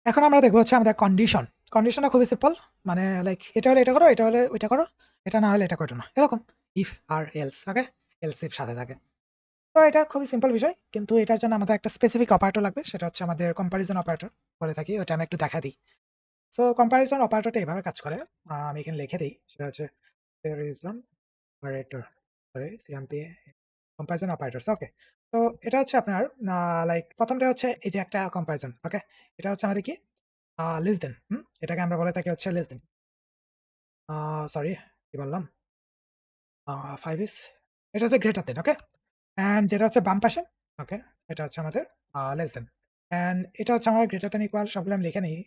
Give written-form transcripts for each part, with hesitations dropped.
এখন আমরা দেখবো হচ্ছে আমাদের কন্ডিশন। কন্ডিশনটা খুবই সিম্পল, মানে লাইক এটা হলে এটা করো, এটা হলে ওইটা করো, এটা না হলে এটা করো না, এরকম ইফ আর এলস। ওকে, এলস ইফ সাথে থাকে। তো এটা খুবই সিম্পল বিষয়, কিন্তু এটার জন্য আমাদের একটা স্পেসিফিক অপারেটর লাগবে, সেটা হচ্ছে আমাদের কম্পারিজন অপারেটর বলে থাকি। ওটা আমি একটু দেখা দিই। সো কম্পারিজন অপারেটরটা এভাবে কাজ করে। আমি এখানে লিখে দিই, সেটা হচ্ছে comparison operator, sorry CMP, comparison operators. Okay, তো এটা হচ্ছে আপনার লাইক প্রথমটা হচ্ছে এই যে একটা কম্পারিজন। ওকে, এটা হচ্ছে আমাদের কি লেস দেন, এটাকে আমরা বলে থাকি হচ্ছে লেস দেন, সরি কি বললাম, 5 ইজ, এটা হচ্ছে গ্রেটার দেন। ওকে, অ্যান্ড যেটা হচ্ছে বাম পাশে, ওকে, এটা হচ্ছে আমাদের লেস দেন, অ্যান্ড এটা হচ্ছে আমার গ্রেটার দেন ইকুয়াল, সবগুলো আমি লিখে নিই,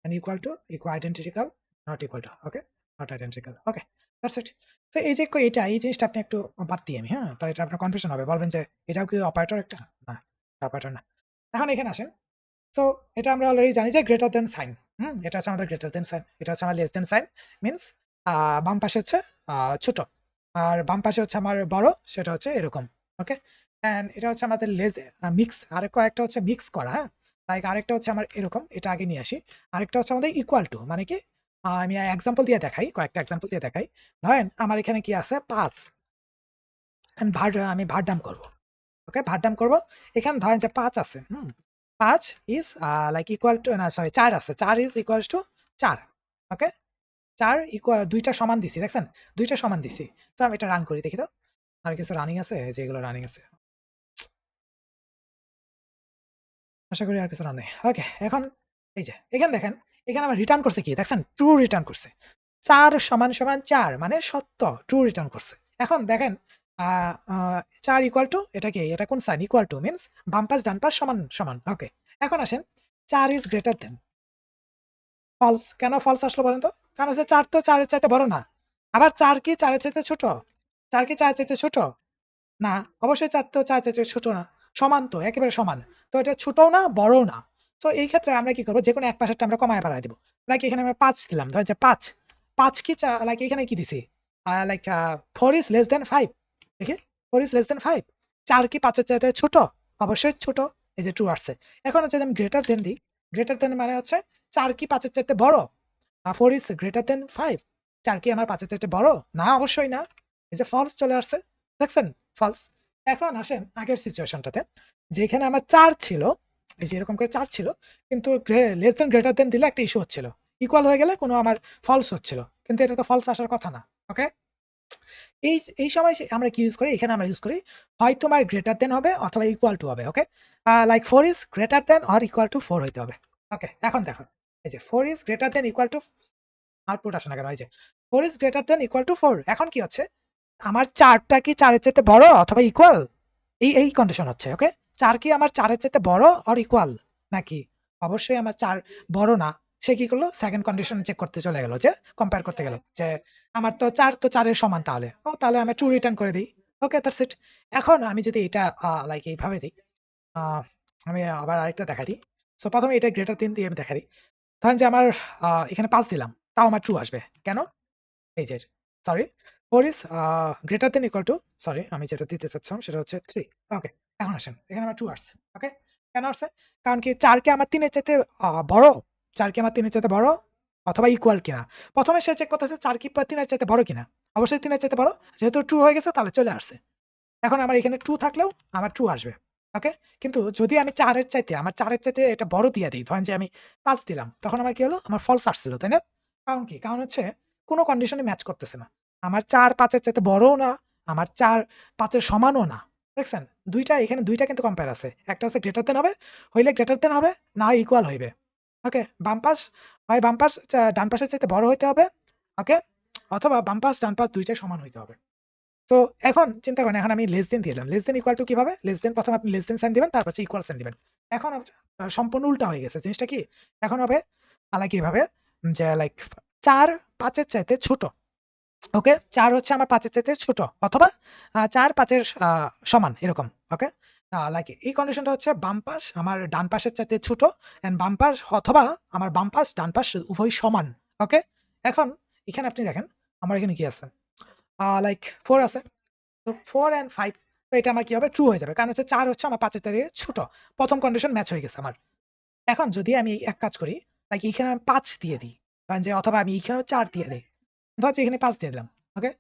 and equal to, equal identical, not equal to. Okay, not identical. Okay, that's it. তো এই যে এটা, এই জিনিসটা আপনি একটু বাদ দিই আমি, হ্যাঁ, তাহলে এটা আপনার কনফিউশন হবে, বলবেন যে এটাও কি অপারেটর একটা, না অপারেটর না। এখন এখানে আসেন। সো এটা আমরা অলরেডি জানি যে গ্রেটার দেন সাইন, এটা হচ্ছে আমাদের গ্রেটার দেন সাইন, এটা হচ্ছে আমার লেস দেন সাইন, মিনস বাম পাশে হচ্ছে ছোট, আর বাম পাশে হচ্ছে আমার বড়, সেটা হচ্ছে এরকম। ওকে, অ্যান্ড এটা হচ্ছে আমাদের লেস মিক্স, আরেক কয়েকটা হচ্ছে মিক্স করা, হ্যাঁ, লাইক আরেকটা হচ্ছে আমার এরকম, এটা আগে নিয়ে আসি। আরেকটা হচ্ছে আমাদের ইকুয়াল টু, মানে কি, আমি এক্সাম্পল দিয়ে দেখাই, কয়েকটা এক্সাম্পল দিয়ে দেখাই। ধরেন আমার এখানে কি আছে 5, আমি ভারডাম করব। ওকে, ভারডাম করব। এখানে ধরেন যে 5 আছে, 5 ইজ লাইক ইকুয়াল টু, না সরি 4 আছে, 4 is equals to 4। Okay, 4 equal, দুইটা সমান দিছি, দেখছেন, দুইটা সমান দিছি। তো আমি এটা রান করি, দেখি তো আর কিছু রানিং আছে, যেগুলো রানিং আছে, আশা করি আর কিছু রান নেই। ওকে, এখন এই যে এখানে দেখেন, এখানে আমার রিটার্ন করছে কি দেখছেন, ট্রু রিটার্ন করছে। 4 সমান সমান 4 মানে সত্য, ট্রু রিটার্ন করছে। এখন দেখেন 4 ইকুয়াল টু, এটা কি, এটা কোন সাইন, ইকুয়াল টু মিনস বাম পাশ ডান পাশ সমান সমান। ওকে, এখন আসেন, 4 ইজ গ্রেটার দেন, ফলস। কেন ফলস আসলো বলেন তো? কারণ হচ্ছে 4 তো 4 এর চাইতে বড় না। আবার 4 কি 4 এর চাইতে ছোট? 4 কি 4 এর চাইতে ছোট? না, অবশ্যই 4 তো 4 এর চাইতে ছোট না। সমান তো, একেবারে সমান। তো এটা ছোটও না, বড়ও না। তো এই ক্ষেত্রে আমরা কি করব, যেকোনো এক পাশেরটা আমরা কমায় বাড়ায় দিব। লাইক এখানে আমরা 5 দিলাম, ধরেন যে 5, 5 কি লাইক এখানে কি দিছি? Like 4 is less than 5। দেখি, 4 ইজ লেস দেন 5। 4 কি 5 এর চাইতে ছোট? অবশ্যই ছোট। এই যে ট্রু আসছে। এখন হচ্ছে যদি আমি গ্রেটার দেন দিই, গ্রেটার দেন মানে হচ্ছে 4 কি 5 এর চাইতে বড়? 4 is greater than 5। 4 কি আমার 5 এর চাইতে বড়? না, অবশ্যই না। এই যে ফলস চলে আসছে। দেখছেন? ফলস। এখন আসেন আগের সিচুয়েশনটাতে। যেখানে আমার 4 ছিল, এই যে এরকম করে 4 ছিল, কিন্তু লেস দেন গ্রেটার দেন দিলে একটা ইস্যু হচ্ছিল। ইকুয়াল হয়ে গেলে কোনো আমার ফলস হচ্ছিল। কিন্তু এটা তো ফলস আসার কথা না। ওকে? এই সময় আমরা কি ইউজ করি? এখানে আমরা ইউজ করি হয় তোমার গ্রেটার দেন হবে অথবা ইকুয়াল টু হবে। Okay? Like 4 is greater than or equal to 4 হইতে হবে। ওকে? এখন দেখো। এই যে 4 is greater than equal to, output আসে না কেন? এই যে 4 is greater than equal to 4। এখন কি হচ্ছে? আমার 4 টা কি 4 এর চাইতে বড় অথবা ইকুয়াল? এই কন্ডিশন হচ্ছে। ওকে? 4 কি আমার 4 এর চাইতে বড় অর ইকুয়াল? নাকি? অবশ্যই আমার 4 বড় না। সে কি করলো? সেকেন্ড কন্ডিশন চেক করতে চলে গেল, যে কম্পেয়ার করতে গেল। যে আমার তো 4 তো 4 এর সমান তাহলে। তাহলে আমি ট্রু রিটার্ন করে দেই। ওকে, দ্যাটস ইট। এখন আমি যদি এটা লাইক এইভাবে দেই, আ আমি আবার আরেকটা দেখাই দিই। সো ১ম এ এটা গ্রেটার দেন দিয়ে আমি দেখাই দিই। ধরেন যে আমার এখানে ৫ দিলাম। তাও আমার ট্রু আসবে। কেন? এই যে সরি, 4 ইস greater than equal two, sorry আমি যেটা দিতে চাচ্ছিলাম সেটা হচ্ছে 3। ওকে, এখন আসেন। এখানে আমার ট্রু আসছে। ওকে? কেন আসছে? কারণ কি 4 কি আমার 3 এর চাইতে বড়? 4 কি আমার 3 এর চাইতে বড়? অথবা ইকুয়াল কিনা? ১ম এ সে চেক করতেছে 4 কি ৩ এর চাইতে বড় কিনা? অবশ্যই 3 এর চাইতে বড়। যেহেতু ট্রু হয়ে গেছে তাহলে চলে আসছে। এখন আমার এখানে ট্রু থাকলেও আমার ট্রু আসবে। ওকে? কিন্তু যদি আমি ৪ এর চাইতে, আমার ৪ এর চাইতে এটা বড় দিয়ে দেই, ধরেন যে আমি ৫ দিলাম, তখন আমার কি হলো? আমার ফলস আসছিল, তাই না? কারণ কি? কারণ হচ্ছে কোন কন্ডিশনে ম্যাচ করতেছে না। আমার ৪ ৫ এর চাইতে বড়ও না, আমার ৪ ৫ এর সমানও না। দেখছেন? ২ টা, এখানে ২ টা কিন্তু কম্পেয়ার আছে। একটা হচ্ছে গ্রেটার দেন হবে, হইলে গ্রেটার দেন হবে, না হয় ইকুয়াল হইবে। ওকে? বাম পাশ, হয় বাম পাশ ডান পাশের চাইতে বড় হইতে হবে। ওকে? অথবা বাম পাশ ডান পাশ ২ টাই সমান হইতে হবে। তো এখন চিন্তা করেন, এখন আমি লেস দেন দিলাম। লেস দেন ইকুয়াল টু কিভাবে? লেস দেন, প্রথমে আপনি লেস দেন সাইন দিবেন, তারপর হচ্ছে ইকুয়াল সাইন দিবেন। এখন সম্পূর্ণ উল্টা হয়ে গেছে। জিনিসটা কি? এখন হবে লাইক এভাবে, যে লাইক ৪ ৫ এর চাইতে ছোট। ওকে? ৪ হচ্ছে আমার ৫ এর চাইতে ছোট, অথবা ৪ ৫ এর সমান এরকম। ওকে? লাইক এই কন্ডিশনটা হচ্ছে বাম পাশ আমার ডান পাশের চাইতে ছোট, অ্যান্ড বাম পাশ অথবা আমার বাম পাশ ডান পাশ উভয় সমান। ওকে? এখন এখানে আপনি দেখেন আমার এখানে কি আছে? লাইক 4 আছে। তো 4 অ্যান্ড 5, তো এটা আমার কি হবে? ট্রু হয়ে যাবে। কারণ হচ্ছে ৪ হচ্ছে আমার ৫ এর থেকে ছোট। ১ম কন্ডিশন ম্যাচ হয়ে গেছে আমার। এখন যদি আমি এক কাজ করি, লাইক এখানে আমি ৫ দিয়ে দিই। ধরেন যে অথবা আমি এখানেও ৪ দিয়ে দেই। ধরেন যে এখানে ৫ দিয়ে দিলাম। ওকে?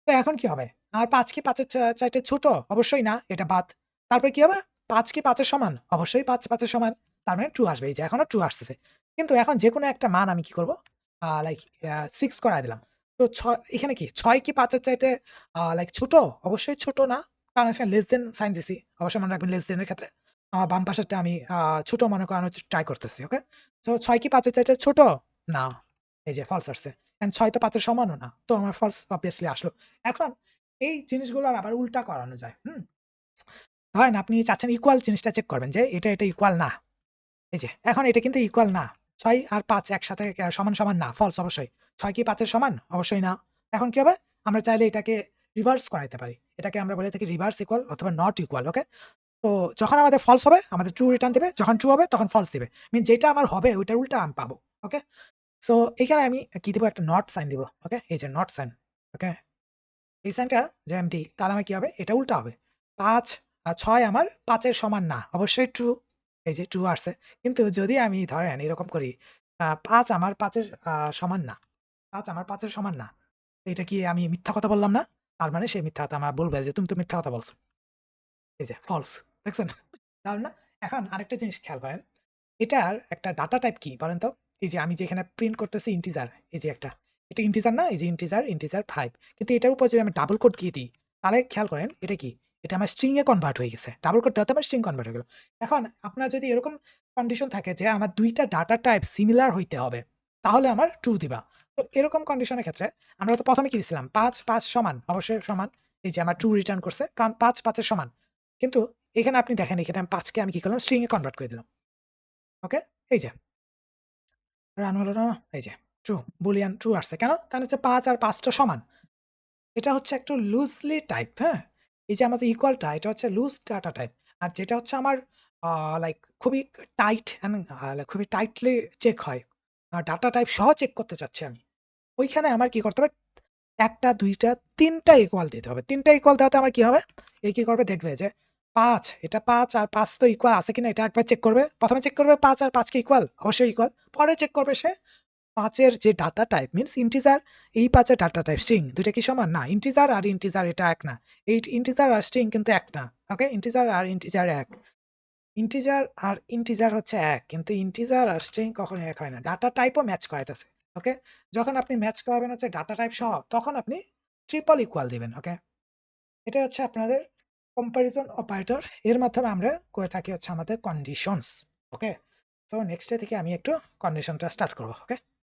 তো এখন কি হবে? আমার ৫ কি ৫ এর চাইতে ছোট? অবশ্যই না, এটা বাদ। তারপরে কি হবে? ৫ কি ৫ এর সমান? অবশ্যই ৫ ৫ এর সমান। তার মানে ট্রু আসবে। এই যে এখনো ট্রু আসতেছে। কিন্তু এখন যেকোনো একটা মান আমি কি করব? লাইক 6 করায় দিলাম। তো এখানে কি ৬ কি ৫ এর চাইতে লাইক ছোট? অবশ্যই ছোট না। কারণ এখানে লেস দেন সাইন দিছি। অবশ্যই মনে রাখবেন লেস দেন এর ক্ষেত্রে আমার বাম পাশেরটা আমি ছোট মনে করানোর ট্রাই করতেছি। ওকে? সো ৬ কি ৫ এর চাইতে ছোট? না। এই যে ফলস আসছে। এন্ড ৬ তো ৫ এর সমানও না। তো আমার ফলস obviously আসলো। এখন এই জিনিসগুলোর আবার উল্টা করানো যায়। হুম? ধরেন আপনি চাচ্ছেন ইকুয়াল জিনিসটা চেক করবেন যে এটা ইকুয়াল না। এই যে এখন এটা কিন্তু ইকুয়াল না। ৬ আর ৫ একসাথে সমান, সমান না। ফলস অবশ্যই। ৬ কি ৫ এর সমান? অবশ্যই না। এখন কি হবে? আমরা চাইলে এটাকে রিভার্স করাইতে পারি। এটাকে আমরা বলে থাকি রিভার্স ইকুয়াল অথবা নট ইকুয়াল। ওকে? তো যখন আমাদের ফলস হবে আমাদের ট্রু রিটার্ন দিবে। যখন ট্রু হবে তখন ফলস দিবে। যেটা আমার হবে ওইটার উল্টা আমি পাবো। ওকে? সো এখানে আমি কি দিব? একটা নট সাইন দিব। ওকে? এই যে নট সাইন। ওকে? এই সাইনটা যদি আমি দিই তাহলে আমার কি হবে? এটা উল্টা হবে। ৫ আর ৬ আমার ৫ এর সমান না। অবশ্যই ট্রু। এই যে ট্রু আসছে। কিন্তু যদি আমি ধরেন এরকম করি ৫ আমার ৫ এর সমান না। ৫ আমার ৫ এর সমান না। এটা কি আমি মিথ্যা কথা বললাম না? তার মানে সে মিথ্যা কথা আমার বলবে যে তুমি তো মিথ্যা কথা বলছো। এই যে ফলস। দেখছেন? দারুণ না? এখন আরেকটা জিনিস খেয়াল করেন। এটার একটা ডাটা টাইপ কি বলেন তো? এই যে আমি যে এখানে প্রিন্ট করতেছি ইন্টিজার, এই যে একটা। এটা ইন্টিজার না? এই যে ইন্টিজার ৫। কিন্তু এটার উপর যদি আমি ডাবল কোট দিয়ে দিই, তাহলে খেয়াল করেন এটা কি? এটা আমার স্ট্রিং এ কনভার্ট হয়ে গেছে। ডাবল কোট দেওয়াতে আমার স্ট্রিং কনভার্ট হয়ে গেল। এখন আপনার যদি এরকম কন্ডিশন থাকে যে আমার ২ টা ডাটা টাইপ সিমিলার হইতে হবে, তাহলে আমার ট্রু দিবা। তো এরকম কন্ডিশনের ক্ষেত্রে আমরা তো ১ম এ কি দিছিলাম? ৫, ৫ সমান, অবশ্যই সমান। এই যে আমার ট্রু রিটার্ন করছে। কারণ ৫, ৫ এর সমান। কিন্তু এখানে আপনি দেখেন এখানে আমি ৫ কে আমি কি করলাম? স্ট্রিং এ কনভার্ট করে দিলাম। ওকে? এই যে রান হলো না? এই যে ট্রু, বুলিয়ান ট্রু আসছে। কেন? কারণ হচ্ছে ৫ আর ৫ টা সমান। এটা হচ্ছে একটু লুজলি টাইপ, হ্যাঁ? এই যে আমাদের ইকুয়ালটা এটা হচ্ছে লুজ ডাটা টাইপ। আর যেটা হচ্ছে আমার লাইক খুবই টাইট অ্যান্ড খুবই টাইটলি চেক হয়। ডাটা টাইপ সহ চেক করতে চাচ্ছি আমি। ওইখানে আমার কি করতে হবে? ১ টা, ২ টা, ৩ টা ইকুয়াল দিতে হবে। ৩ টা ইকুয়াল দেওয়াতে আমার কি হবে? এ কি করবে? দেখবে যে ৫, এটা ৫ আর ৫ তো ইকুয়াল আছে কিনা এটা একবার চেক করবে। ১ম এ চেক করবে ৫ আর ৫ কি ইকুয়াল? অবশ্যই ইকুয়াল। পরে চেক করবে সে ৫ এর যে ডাটা টাইপ মিনস ইন্টিজার, এই ৫ এর ডাটা টাইপ স্ট্রিং ২ টা কি সমান? না। ইন্টিজার আর ইন্টিজার এটা এক না। এই ইন্টিজার আর স্ট্রিং কিন্তু এক না। ওকে? ইন্টিজার আর ইন্টিজার এক। ইন্টিজার আর ইন্টিজার হচ্ছে এক। কিন্তু ইন্টিজার আর স্ট্রিং কখনোই এক হয় না। ডাটা টাইপও ম্যাচ করাইতেছে। ওকে? যখন আপনি ম্যাচ করাবেন হচ্ছে ডাটা টাইপ সহ, তখন আপনি ট্রিপল ইকুয়াল দিবেন। ওকে? এটা হচ্ছে আপনাদের কম্প্যারিজন অপারেটর। এর মাধ্যমে আমরা করে থাকি হচ্ছে আমাদের কন্ডিশনস। ওকে? সো নেক্সট ডে থেকে আমি একটু কন্ডিশনটা স্টার্ট করব। ওকে?